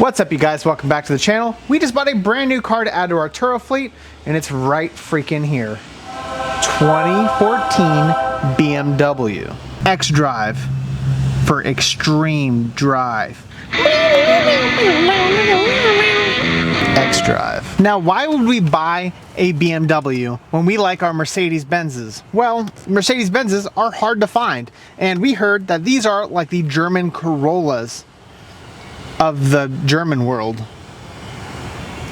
What's up, you guys? Welcome back to the channel. We just bought a brand new car to add to our Turo fleet, and it's right freaking here. 2014 BMW X-Drive for extreme drive. X-Drive. Now, why would we buy a BMW when we like our Mercedes-Benzes? Well, Mercedes-Benzes are hard to find, and we heard that these are like the German Corollas of the German world.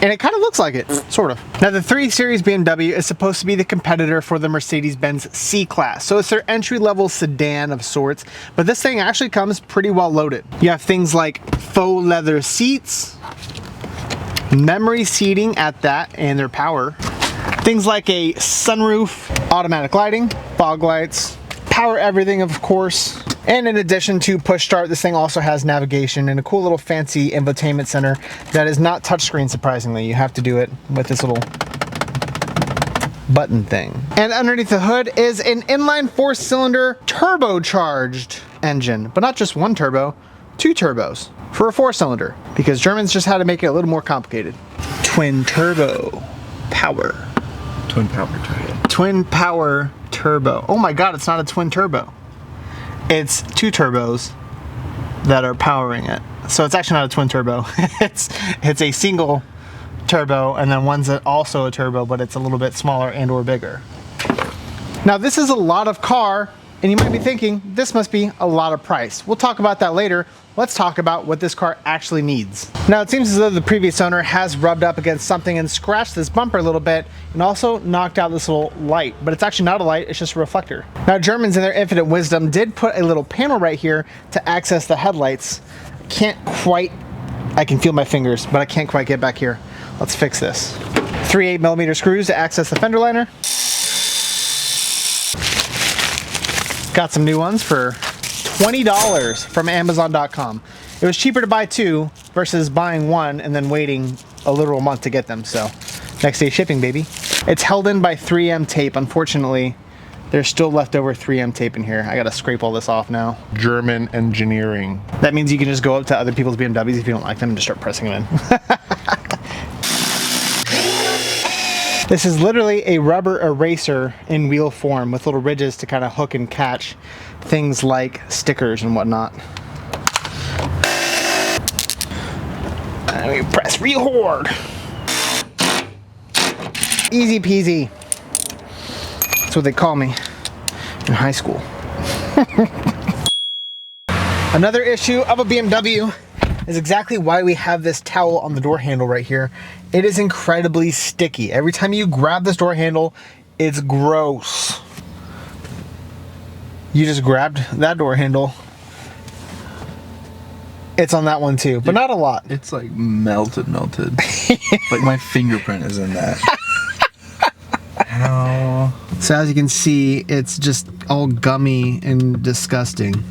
And it kind of looks like it, sort of. Now, the 3 Series BMW is supposed to be the competitor for the Mercedes-Benz C-Class. So it's their entry-level sedan of sorts, but this thing actually comes pretty well loaded. You have things like faux leather seats, memory seating at that, and their power. Things like a sunroof, automatic lighting, fog lights, power everything, of course. And in addition to push start, this thing also has navigation and a cool little fancy infotainment center that is not touchscreen, surprisingly. You have to do it with this little button thing. And underneath the hood is an inline 4-cylinder turbocharged engine, but not just one turbo, 2 turbos for a 4-cylinder, because Germans just had to make it a little more complicated. Twin turbo power. Twin power turbo. Twin power turbo. Oh my God, it's not a twin turbo. It's 2 turbos that are powering it. So it's actually not a twin turbo. it's a single turbo, and then one's also a turbo, but it's a little bit smaller and or bigger. Now, this is a lot of car, and you might be thinking, this must be a lot of price. We'll talk about that later. Let's talk about what this car actually needs. Now, it seems as though the previous owner has rubbed up against something and scratched this bumper a little bit, and also knocked out this little light, but it's actually not a light, it's just a reflector. Now, Germans in their infinite wisdom did put a little panel right here to access the headlights. I can feel my fingers, but I can't quite get back here. Let's fix this. 3/8mm screws to access the fender liner. Got some new ones for $20 from Amazon.com. It was cheaper to buy 2 versus buying 1 and then waiting a literal month to get them, so next day shipping, baby. It's held in by 3M tape. Unfortunately, there's still leftover 3M tape in here. I gotta scrape all this off now. German engineering. That means you can just go up to other people's BMWs if you don't like them and just start pressing them in. This is literally a rubber eraser in wheel form with little ridges to kind of hook and catch things like stickers and whatnot. And we press real hard. Easy peasy. That's what they call me in high school. Another issue of a BMW is exactly why we have this towel on the door handle right here. It is incredibly sticky. Every time you grab this door handle, it's gross. You just grabbed that door handle. It's on that one too, but not a lot. It's like melted. Like my fingerprint is in that. How? So as you can see, it's just all gummy and disgusting.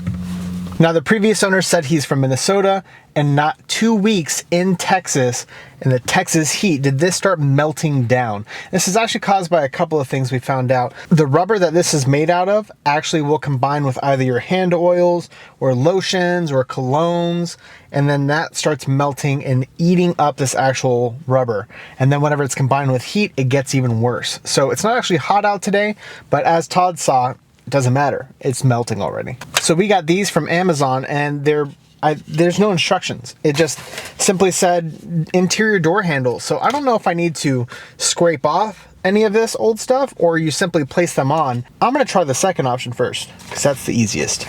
Now, the previous owner said he's from Minnesota, and not 2 weeks in Texas, in the Texas heat, did this start melting down. This is actually caused by a couple of things we found out. The rubber that this is made out of actually will combine with either your hand oils or lotions or colognes, and then that starts melting and eating up this actual rubber. And then whenever it's combined with heat, it gets even worse. So it's not actually hot out today, but as Todd saw, it doesn't matter, it's melting already. So we got these from Amazon, and there's no instructions. It just simply said interior door handles. So I don't know if I need to scrape off any of this old stuff or you simply place them on. I'm gonna try the second option first, because that's the easiest.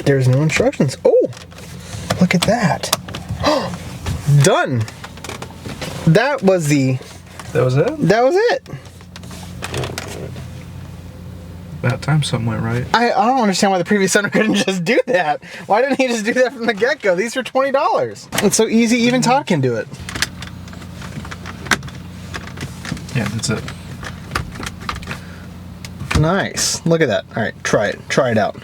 There's no instructions. Oh, look at that. Done. That was it? That was it. That time something went right. I don't understand why the previous owner couldn't just do that. Why didn't he just do that from the get-go? These are $20. It's so easy, even Todd can do it. Yeah, that's it. Nice. Look at that. All right, try it. Try it out.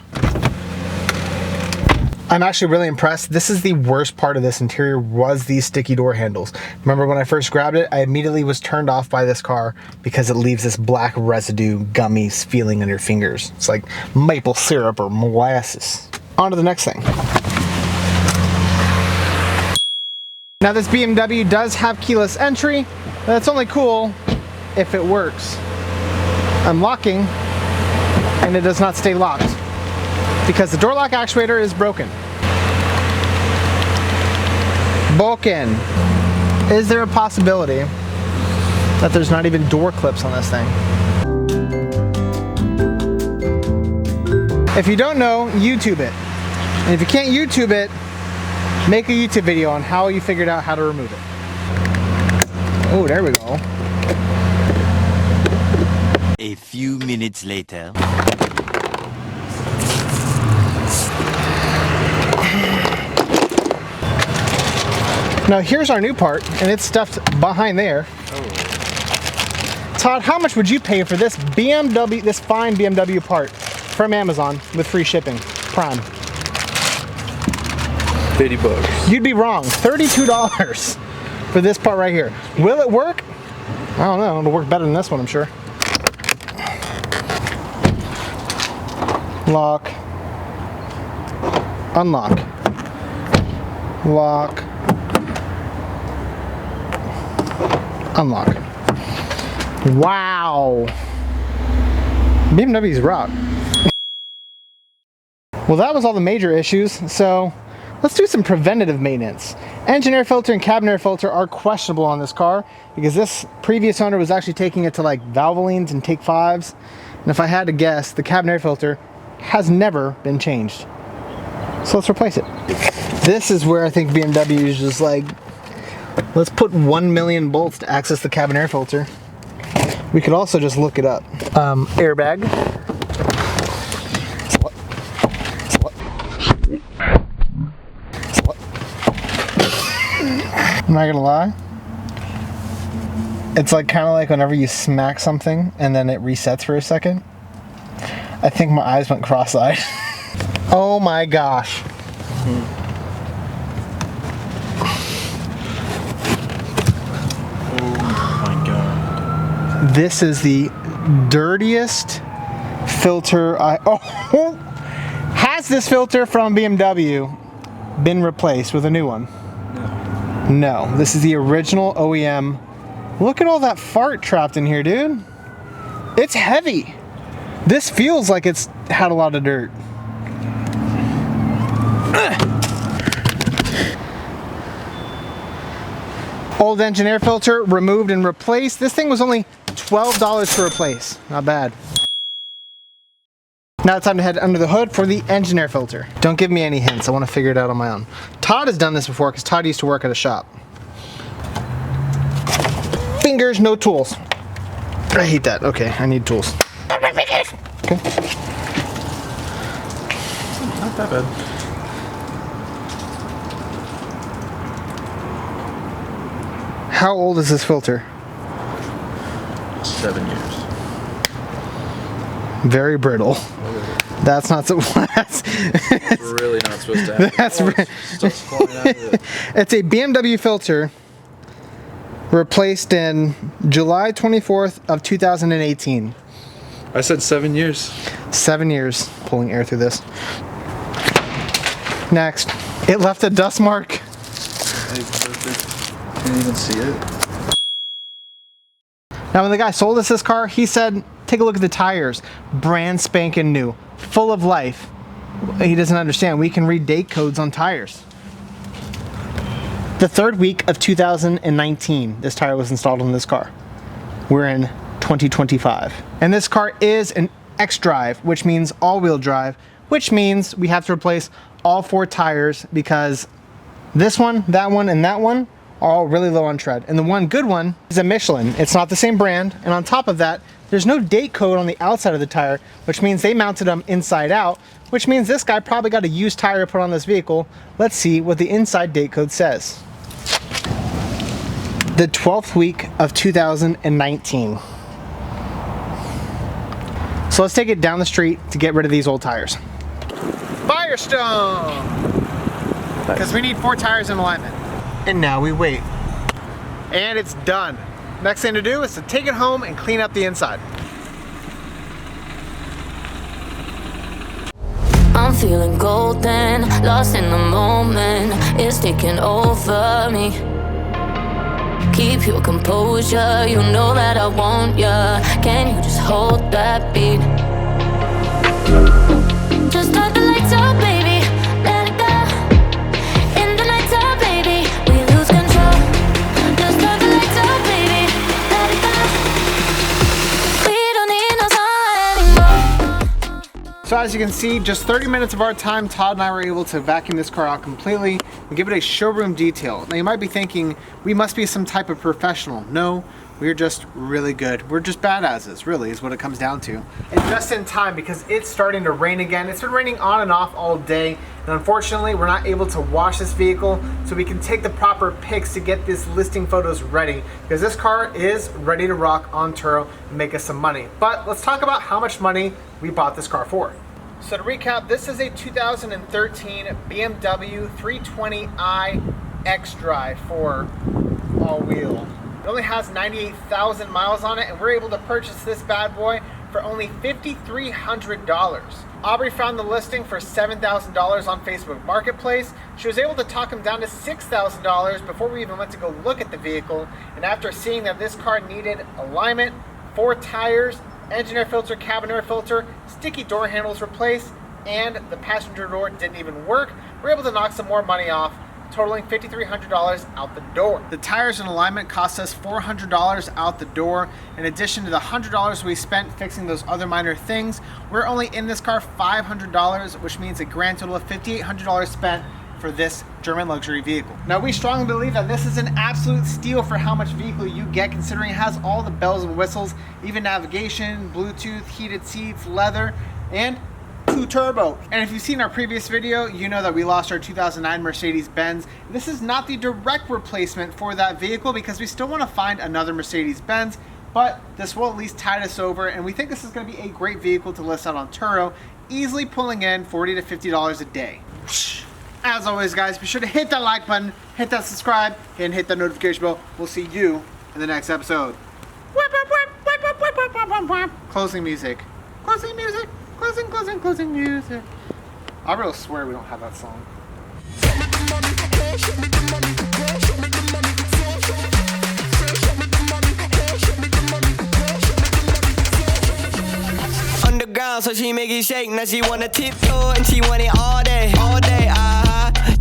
I'm actually really impressed. This is the worst part of this interior, was these sticky door handles. Remember when I first grabbed it, I immediately was turned off by this car because it leaves this black residue, gummy feeling on your fingers. It's like maple syrup or molasses. On to the next thing. Now this BMW does have keyless entry, but that's only cool if it works. I'm locking and it does not stay locked because the door lock actuator is broken. Broken. Is there a possibility that there's not even door clips on this thing? If you don't know, YouTube it. And if you can't YouTube it, make a YouTube video on how you figured out how to remove it. Oh, there we go. A few minutes later. Now here's our new part, and it's stuffed behind there. Todd, how much would you pay for this BMW, this fine BMW part from Amazon with free shipping, Prime? $50. You'd be wrong. $32 for this part right here. Will it work? I don't know. It'll work better than this one, I'm sure. Lock. Unlock. Lock. Unlock. Wow. BMW's rock. Well, that was all the major issues, so let's do some preventative maintenance. Engine air filter and cabin air filter are questionable on this car because this previous owner was actually taking it to like Valvolines and Take 5s. And if I had to guess, the cabin air filter has never been changed. So let's replace it. This is where I think BMW is just like, let's put 1 million bolts to access the cabin air filter. We could also just look it up. Airbag. I'm not gonna lie. It's like kind of like whenever you smack something and then it resets for a second. I think my eyes went cross-eyed. Oh my gosh. Oh my god. This is the dirtiest filter oh, has this filter from BMW been replaced with a new one? No, this is the original OEM. Look at all that fart trapped in here, dude. It's heavy. This feels like it's had a lot of dirt. Old engine air filter removed and replaced. This thing was only $12 to replace. Not bad. Now it's time to head under the hood for the engine air filter. Don't give me any hints. I want to figure it out on my own. Todd has done this before because Todd used to work at a shop. Fingers, no tools. I hate that. Okay, I need tools. Okay. Not that bad. How old is this filter? 7 years. Very brittle. That's not so. It's really not supposed to happen. That's Stuff's flying out of it. It's a BMW filter replaced in July 24th of 2018. I said 7 years. 7 years pulling air through this. Next, it left a dust mark. Can't even see it. Now when the guy sold us this car, he said, take a look at the tires. Brand spanking new, full of life. He doesn't understand. We can read date codes on tires. The third week of 2019, this tire was installed on this car. We're in 2025. And this car is an X-Drive, which means all-wheel drive, which means we have to replace all 4 tires because this one, and that one are all really low on tread. And the one good one is a Michelin. It's not the same brand. And on top of that, there's no date code on the outside of the tire, which means they mounted them inside out, which means this guy probably got a used tire put on this vehicle. Let's see what the inside date code says. The 12th week of 2019. So let's take it down the street to get rid of these old tires. Firestone! Because we need 4 tires in alignment. And now we wait. And it's done. Next thing to do is to take it home and clean up the inside. I'm feeling golden, lost in the moment. It's taking over me. Keep your composure, you know that I want ya. Can you just hold that beat? Just start the lights up, baby. Let it go. In the nights up, baby, we lose control. Just start the lights up, baby. Let it go. We don't need no sun anymore. So as you can see, just 30 minutes of our time, Todd and I were able to vacuum this car out completely and give it a showroom detail. Now you might be thinking, we must be some type of professional. No, we're just really good. We're just badasses, really, is what it comes down to. And just in time, because it's starting to rain again. It's been raining on and off all day. And unfortunately, we're not able to wash this vehicle so we can take the proper pics to get these listing photos ready. Because this car is ready to rock on Turo and make us some money. But let's talk about how much money we bought this car for. So to recap, this is a 2013 BMW 320i xDrive for all-wheel. It only has 98,000 miles on it, and we're able to purchase this bad boy for only $5,300. Aubrey found the listing for $7,000 on Facebook Marketplace. She was able to talk him down to $6,000 before we even went to go look at the vehicle. And after seeing that this car needed alignment, 4 tires, engine air filter, cabin air filter, sticky door handles replaced, and the passenger door didn't even work, we're able to knock some more money off, totaling $5,300 out the door. The tires and alignment cost us $400 out the door. In addition to the $100 we spent fixing those other minor things, we're only in this car $500, which means a grand total of $5,800 spent for this German luxury vehicle. Now we strongly believe that this is an absolute steal for how much vehicle you get, considering it has all the bells and whistles, even navigation, Bluetooth, heated seats, leather, and 2 turbo. And if you've seen our previous video, you know that we lost our 2009 Mercedes-Benz. This is not the direct replacement for that vehicle because we still want to find another Mercedes-Benz, but this will at least tide us over, and we think this is going to be a great vehicle to list out on Turo, easily pulling in $40 to $50 a day. As always, guys, be sure to hit that like button, hit that subscribe, and hit that notification bell. We'll see you in the next episode. Closing music. Closing music. Closing music. I really swear we don't have that song. Underground, so she make it shake. Now she wanna tiptoe and she want it all day.